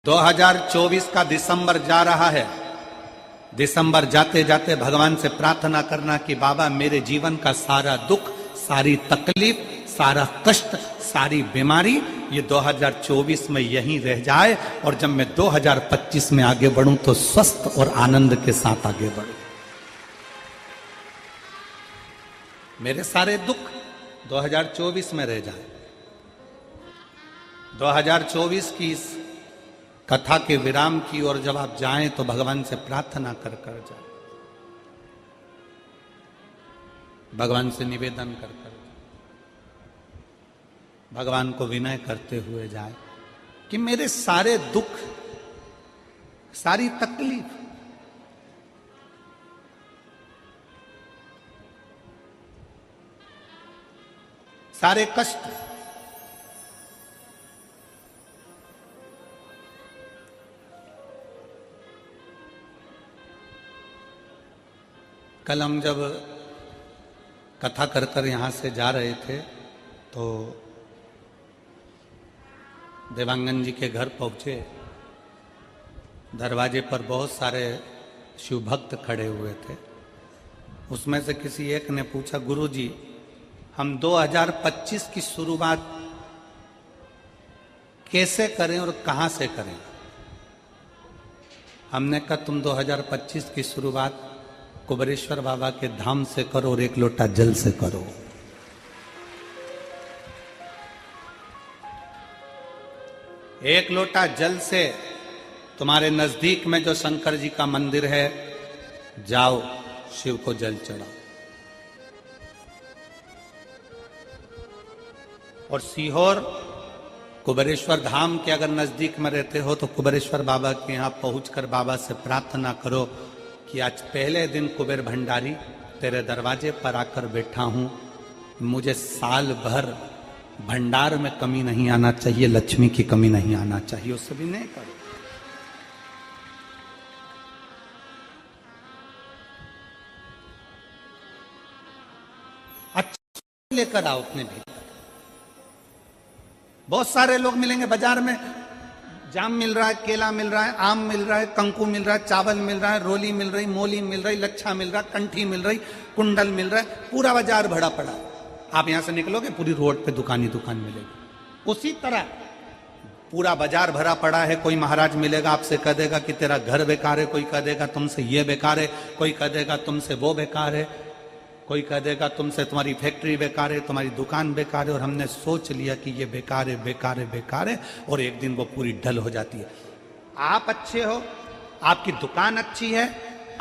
2024 का दिसंबर जा रहा है। दिसंबर जाते जाते भगवान से प्रार्थना करना कि बाबा मेरे जीवन का सारा दुख, सारी तकलीफ, सारा कष्ट, सारी बीमारी ये 2024 में यहीं रह जाए और जब मैं 2025 में आगे बढ़ूं तो स्वस्थ और आनंद के साथ आगे बढ़ूं। मेरे सारे दुख 2024 में रह जाए। 2024 की इस कथा के विराम की ओर जब आप जाएं तो भगवान से प्रार्थना कर कर जाए, भगवान से निवेदन कर कर जाए, भगवान को विनय करते हुए जाए कि मेरे सारे दुख, सारी तकलीफ, सारे कष्ट कल हम जब कथा कर कर यहाँ से जा रहे थे तो देवांगन जी के घर पहुँचे। दरवाजे पर बहुत सारे शिव भक्त खड़े हुए थे। उसमें से किसी एक ने पूछा, गुरुजी हम 2025 की शुरुआत कैसे करें और कहाँ से करें? हमने कहा तुम 2025 की शुरुआत कुबेरेश्वर बाबा के धाम से करो और एक लोटा जल से करो। एक लोटा जल से तुम्हारे नजदीक में जो शंकर जी का मंदिर है, जाओ शिव को जल चढ़ाओ। और सीहोर कुबेरेश्वर धाम के अगर नजदीक में रहते हो तो कुबेरेश्वर बाबा के यहां पहुंचकर बाबा से प्रार्थना करो कि आज पहले दिन कुबेर भंडारी तेरे दरवाजे पर आकर बैठा हूं, मुझे साल भर भंडार में कमी नहीं आना चाहिए, लक्ष्मी की कमी नहीं आना चाहिए। उससे भी नहीं करो। अच्छा लेकर आओ अपने भीतर। बहुत सारे लोग मिलेंगे बाजार में, जाम मिल रहा है, केला मिल रहा है, आम मिल रहा है, कंकु मिल रहा है, चावल मिल रहा है, रोली मिल रही, मोली मिल रही, लच्छा मिल रहा, कंठी मिल रही, कुंडल मिल रहा है, पूरा बाजार भरा पड़ा। आप यहां से निकलोगे पूरी रोड पे दुकान ही दुकान मिलेगी। उसी तरह पूरा बाजार भरा पड़ा है। कोई महाराज मिलेगा आपसे कह देगा कि तेरा घर बेकार है, कोई कह देगा तुमसे ये बेकार है, कोई कह देगा तुमसे वो बेकार है, कोई कह देगा तुमसे तुम्हारी फैक्ट्री बेकार है, तुम्हारी दुकान बेकार है। और हमने सोच लिया कि ये बेकार है, बेकार है, बेकार है, और एक दिन वो पूरी ढल हो जाती है। आप अच्छे हो, आपकी दुकान अच्छी है,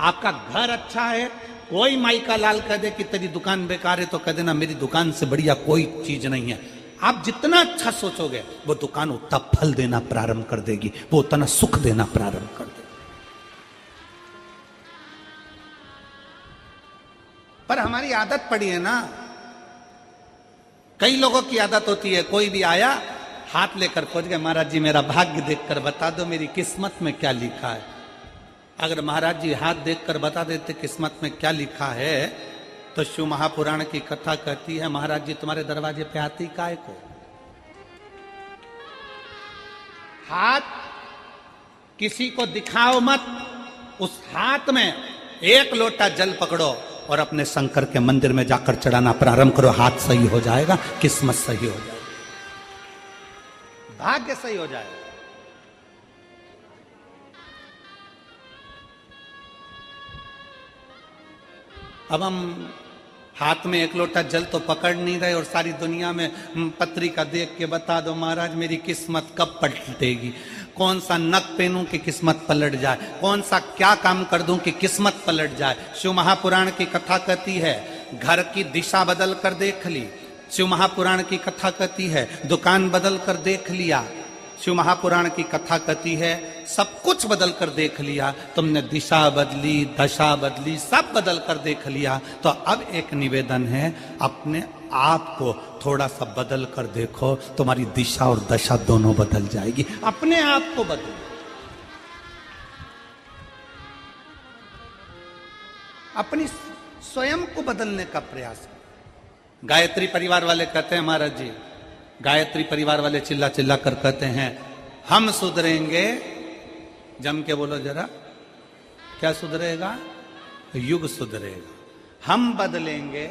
आपका घर अच्छा है, कोई माई का लाल कह दे कि तेरी दुकान बेकार है तो कह देना मेरी दुकान से बढ़िया कोई चीज नहीं है। आप जितना अच्छा सोचोगे वो दुकान उतना फल देना प्रारंभ कर देगी, वो उतना सुख देना प्रारंभ कर देगी। पर हमारी आदत पड़ी है ना, कई लोगों की आदत होती है, कोई भी आया हाथ लेकर पहुंच गए, महाराज जी मेरा भाग्य देखकर बता दो मेरी किस्मत में क्या लिखा है। अगर महाराज जी हाथ देखकर बता देते किस्मत में क्या लिखा है तो शिव महापुराण की कथा कहती है महाराज जी तुम्हारे दरवाजे पे आती काय को। हाथ किसी को दिखाओ मत, उस हाथ में एक लोटा जल पकड़ो और अपने शंकर के मंदिर में जाकर चढ़ाना प्रारंभ करो। हाथ सही हो जाएगा, किस्मत सही हो जाएगी, भाग्य सही हो जाएगा। अब हम हाथ में एक लोटा जल तो पकड़ नहीं रहे और सारी दुनिया में पत्रिका देख के बता दो महाराज मेरी किस्मत कब पलटेगी, कौन सा नक पहनूं कि किस्मत पलट जाए, कौन सा क्या काम कर दूं कि किस्मत पलट जाए। शिव महापुराण की कथा कहती है घर की दिशा बदल कर देख ली। शिव महापुराण की कथा कहती है दुकान बदल कर देख लिया। शिव महापुराण की कथा कहती है सब कुछ बदल कर देख लिया, तुमने दिशा बदली, दशा बदली, सब बदल कर देख लिया। तो अब एक निवेदन है अपने आप को थोड़ा सा बदल कर देखो, तुम्हारी दिशा और दशा दोनों बदल जाएगी। अपने आप को बदलो, अपनी स्वयं को बदलने का प्रयास। गायत्री परिवार वाले कहते हैं महाराज जी, गायत्री परिवार वाले चिल्ला चिल्ला कर कहते हैं हम सुधरेंगे जम के बोलो जरा, क्या सुधरेगा? युग सुधरेगा। हम बदलेंगे,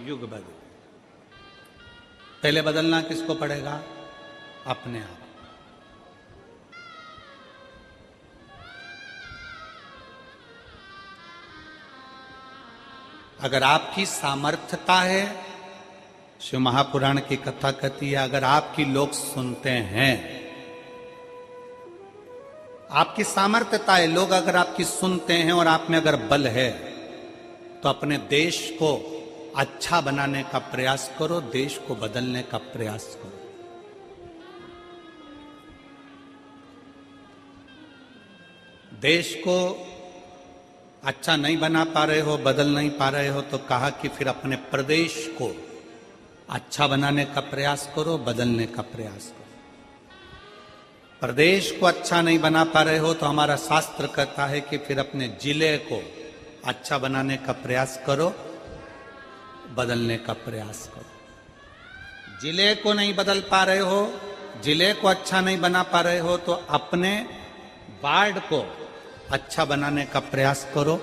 युग बदले। पहले बदलना किसको पड़ेगा? अपने आप। अगर आपकी सामर्थ्यता है, शिव महापुराण की कथा कहती है, अगर आपकी लोग सुनते हैं, आपकी सामर्थ्यता है, लोग अगर आपकी सुनते हैं और आप में अगर बल है, तो अपने देश को अच्छा बनाने का प्रयास करो, देश को बदलने का प्रयास करो। देश को अच्छा नहीं बना पा रहे हो, बदल नहीं पा रहे हो, तो कहा कि फिर अपने प्रदेश को अच्छा बनाने का प्रयास करो, बदलने का प्रयास करो। प्रदेश को अच्छा नहीं बना पा रहे हो तो हमारा शास्त्र कहता है कि फिर अपने जिले को अच्छा बनाने का प्रयास करो, बदलने का प्रयास करो। जिले को नहीं बदल पा रहे हो, जिले को अच्छा नहीं बना पा रहे हो, तो अपने वार्ड को अच्छा बनाने का प्रयास करो,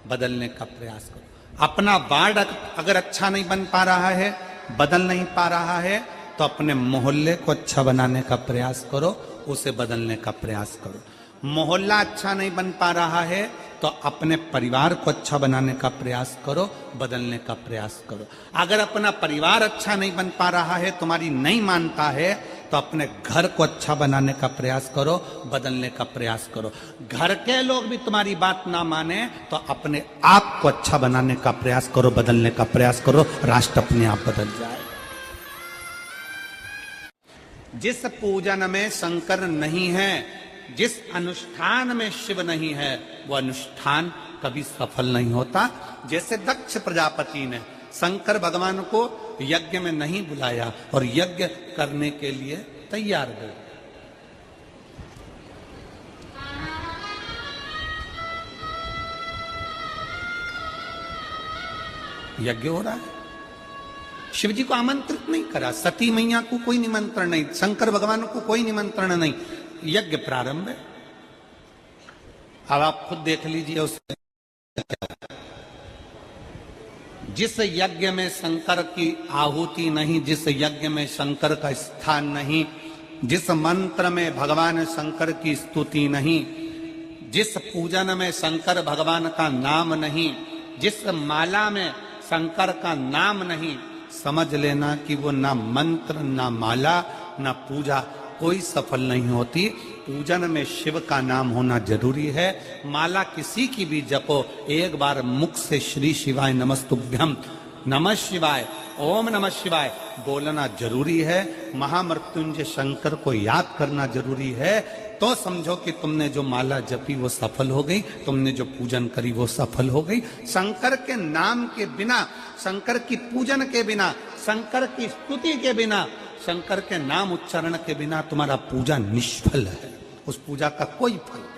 बदलने का प्रयास करो। अपना वार्ड अगर अच्छा नहीं बन पा रहा है, बदल नहीं पा रहा है, तो अपने मोहल्ले को अच्छा बनाने का प्रयास करो, उसे बदलने का प्रयास करो। मोहल्ला अच्छा नहीं बन पा रहा है तो अपने परिवार को अच्छा बनाने का प्रयास करो, बदलने का प्रयास करो। अगर अपना परिवार अच्छा नहीं बन पा रहा है, तुम्हारी नहीं मानता है, तो अपने घर को अच्छा बनाने का प्रयास करो, बदलने का प्रयास करो। घर के लोग भी तुम्हारी बात ना माने तो अपने आप को अच्छा बनाने का प्रयास करो, बदलने का प्रयास करो, राष्ट्र अपने आप बदल जाए। जिस पूजन में शंकर नहीं है, जिस अनुष्ठान में शिव नहीं है, वो अनुष्ठान कभी सफल नहीं होता। जैसे दक्ष प्रजापति ने शंकर भगवान को यज्ञ में नहीं बुलाया और यज्ञ करने के लिए तैयार हो। यज्ञ हो रहा है, शिव जी को आमंत्रित नहीं करा, सती मैया को कोई निमंत्रण नहीं, शंकर भगवान को कोई निमंत्रण नहीं, यज्ञ प्रारंभ है। अब आप खुद देख लीजिए उससे जिस यज्ञ में शंकर की आहुति नहीं, जिस यज्ञ में शंकर का स्थान नहीं, जिस मंत्र में भगवान शंकर की स्तुति नहीं, जिस पूजन में शंकर भगवान का नाम नहीं, जिस माला में शंकर का नाम नहीं, समझ लेना कि वो ना मंत्र, ना माला, ना पूजा कोई सफल नहीं होती। पूजन में शिव का नाम होना जरूरी है। माला किसी की भी जपो, एक बार मुख से श्री शिवाय नमस्तुभ्यम, नमः शिवाय, ओम नमः शिवाय बोलना जरूरी है। महामृत्युंजय शंकर को याद करना जरूरी है। तो समझो कि तुमने जो माला जपी वो सफल हो गई, तुमने जो पूजन करी वो सफल हो गई। शंकर के नाम के बिना, शंकर की पूजन के बिना, शंकर की स्तुति के बिना, शंकर के नाम उच्चारण के बिना तुम्हारा पूजा निष्फल है, उस पूजा का कोई फल नहीं।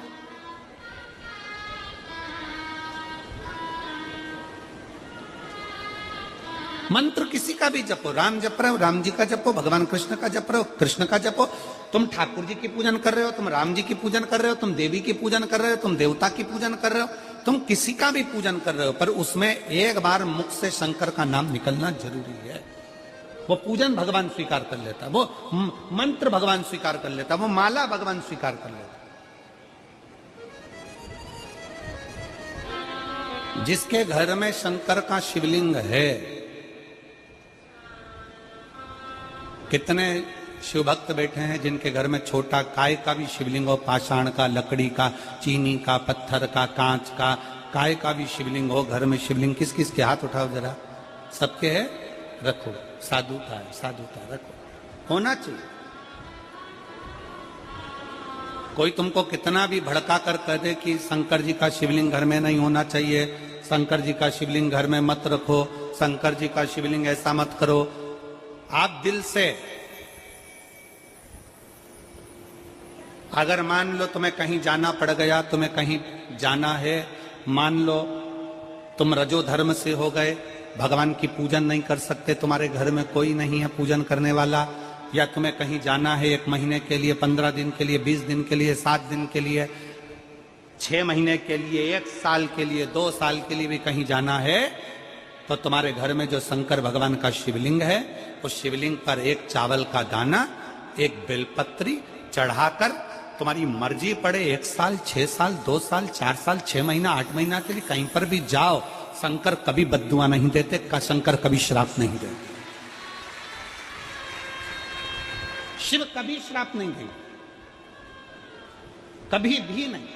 मंत्र किसी का भी जपो, राम जप रहे हो राम जी का जपो, भगवान कृष्ण का जप रहे हो कृष्ण का जपो। तुम ठाकुर जी की पूजन कर रहे हो, तुम राम जी की पूजन कर रहे हो, तुम देवी की पूजन कर रहे हो, तुम देवता की पूजन कर रहे हो, तुम किसी का भी पूजन कर रहे हो, पर उसमें एक बार मुख से शंकर का नाम निकलना जरूरी है। वो पूजन भगवान स्वीकार कर लेता, वो मंत्र भगवान स्वीकार कर लेता, वो माला भगवान स्वीकार कर लेता। जिसके घर में शंकर का शिवलिंग है, कितने शिव भक्त बैठे हैं जिनके घर में छोटा काय का भी शिवलिंग हो, पाषाण का, लकड़ी का, चीनी का, पत्थर का, कांच का, काय का भी शिवलिंग हो। घर में शिवलिंग किस किस के हाथ उठाओ जरा, सबके है, रखो। साधु का है, साधु का रखो, होना चाहिए। कोई तुमको कितना भी भड़का कर कह दे कि शंकर जी का शिवलिंग घर में नहीं होना चाहिए, शंकर जी का शिवलिंग घर में मत रखो, शंकर जी का शिवलिंग ऐसा मत करो, आप दिल से अगर मान लो तुम्हें कहीं जाना पड़ गया, तुम्हें कहीं जाना है, मान लो तुम रजो धर्म से हो गए, भगवान की पूजन नहीं कर सकते, तुम्हारे घर में कोई नहीं है पूजन करने वाला, या तुम्हें कहीं जाना है 1 महीने के लिए, 15 दिन के लिए, 20 दिन के लिए, 7 दिन के लिए, 6 महीने के लिए, 1 साल के लिए, 2 साल के लिए भी कहीं जाना है, तो तुम्हारे घर में जो शंकर भगवान का शिवलिंग है, उस शिवलिंग पर एक चावल का दाना, एक बेलपत्री चढ़ाकर तुम्हारी मर्जी पड़े 1 साल, 6 साल, 2 साल, 4 साल, 6 महीना, 8 महीना के लिए कहीं पर भी जाओ, शंकर कभी बद्दुआ नहीं देते, शंकर कभी श्राप नहीं देते। शिव कभी श्राप नहीं देंगे, कभी भी नहीं।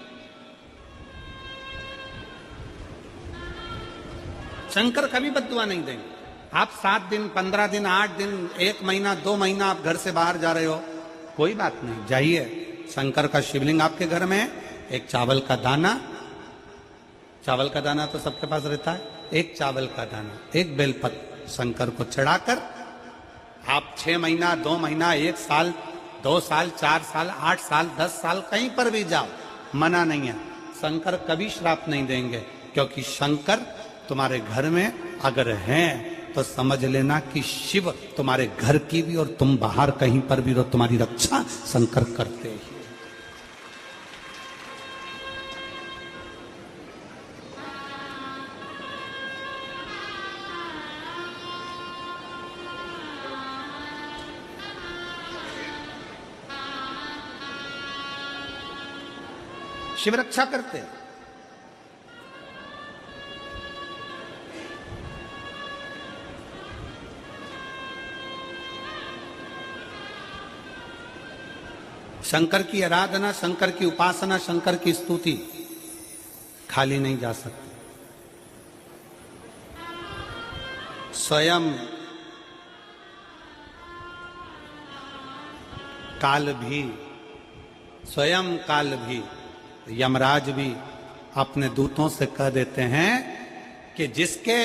शंकर कभी बद्दुआ नहीं देंगे। आप 7 दिन, 15 दिन, 8 दिन, 1 महीना, 2 महीना आप घर से बाहर जा रहे हो, कोई बात नहीं, जाइए। शंकर का शिवलिंग आपके घर में है, एक चावल का दाना, चावल का दाना तो सबके पास रहता है, एक चावल का दाना, एक बेलपत्र शंकर को चढ़ाकर आप 6 महीना, 2 महीना, 1 साल, 2 साल, 4 साल, 8 साल, 10 साल कहीं पर भी जाओ, मना नहीं है। शंकर कभी श्राप नहीं देंगे, क्योंकि शंकर तुम्हारे घर में अगर हैं तो समझ लेना कि शिव तुम्हारे घर की भी और तुम बाहर कहीं पर भी रहो, तुम्हारी रक्षा शंकर करते ही। शिव रक्षा करते हैं। शंकर की आराधना, शंकर की उपासना, शंकर की स्तुति खाली नहीं जा सकती। स्वयं काल भी, स्वयं काल भी, यमराज भी अपने दूतों से कह देते हैं कि जिसके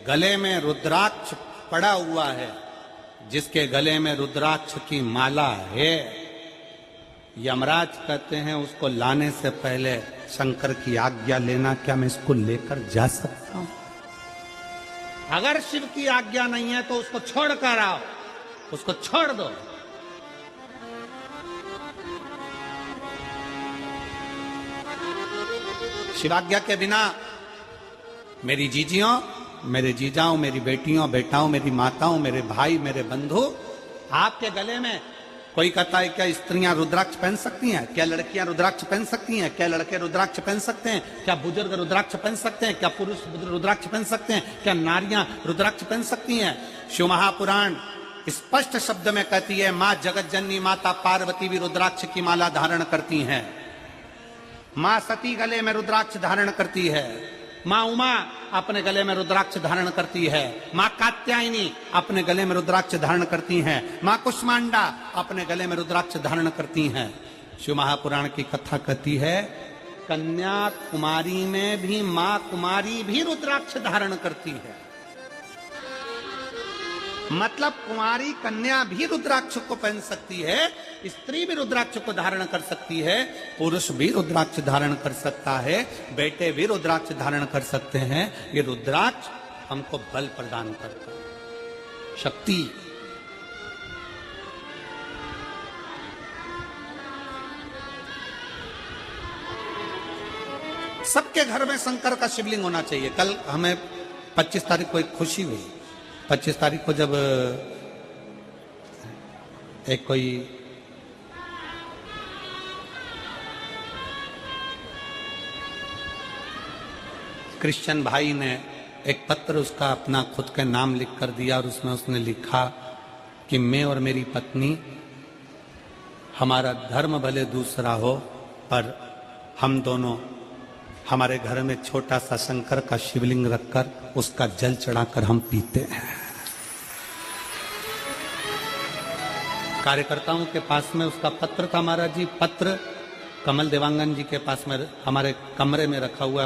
गले में रुद्राक्ष पड़ा हुआ है, जिसके गले में रुद्राक्ष की माला है, यमराज कहते हैं उसको लाने से पहले शंकर की आज्ञा लेना, क्या मैं इसको लेकर जा सकता हूं? अगर शिव की आज्ञा नहीं है तो उसको छोड़ कर आओ, उसको छोड़ दो। शिवाज्ञा के बिना मेरी जीजियों, मेरे जीजाओं, मेरी बेटियों, बेटाओं, मेरी माताओं, मेरे भाई, मेरे बंधु, आपके गले में कोई कहता है क्या स्त्रियां रुद्राक्ष पहन सकती हैं? क्या लड़कियां रुद्राक्ष पहन सकती हैं? क्या लड़के रुद्राक्ष पहन सकते हैं? क्या बुजुर्ग रुद्राक्ष पहन सकते हैं? क्या पुरुष रुद्राक्ष पहन सकते हैं? क्या नारियां रुद्राक्ष पहन सकती हैं? शिव महापुराण स्पष्ट शब्द में कहती है, मां जगत जननी माता पार्वती भी रुद्राक्ष की माला धारण करती हैं। मां सती गले में रुद्राक्ष धारण करती है। मां उमा अपने गले में रुद्राक्ष धारण करती है। मां कात्यायनी अपने गले में रुद्राक्ष धारण करती हैं। मां कुष्मांडा अपने गले में रुद्राक्ष धारण करती हैं। शिव महापुराण की कथा कहती है, कन्याकुमारी में भी मां कुमारी भी रुद्राक्ष धारण करती है। मतलब कुमारी कन्या भी रुद्राक्ष को पहन सकती है, स्त्री भी रुद्राक्ष को धारण कर सकती है, पुरुष भी रुद्राक्ष धारण कर सकता है, बेटे भी रुद्राक्ष धारण कर सकते हैं। ये रुद्राक्ष हमको बल प्रदान करता है, शक्ति। सबके घर में शंकर का शिवलिंग होना चाहिए। कल हमें 25 तारीख को एक खुशी हुई। 25 तारीख को जब एक कोई क्रिश्चियन भाई ने एक पत्र उसका अपना खुद का नाम लिख कर दिया और उसमें उसने लिखा कि मैं और मेरी पत्नी, हमारा धर्म भले दूसरा हो पर हम दोनों हमारे घर में छोटा सा शंकर का शिवलिंग रखकर उसका जल चढ़ाकर हम पीते हैं। कार्यकर्ताओं के पास में उसका पत्र था महाराज जी। पत्र कमल देवांगन जी के पास में हमारे कमरे में रखा हुआ है।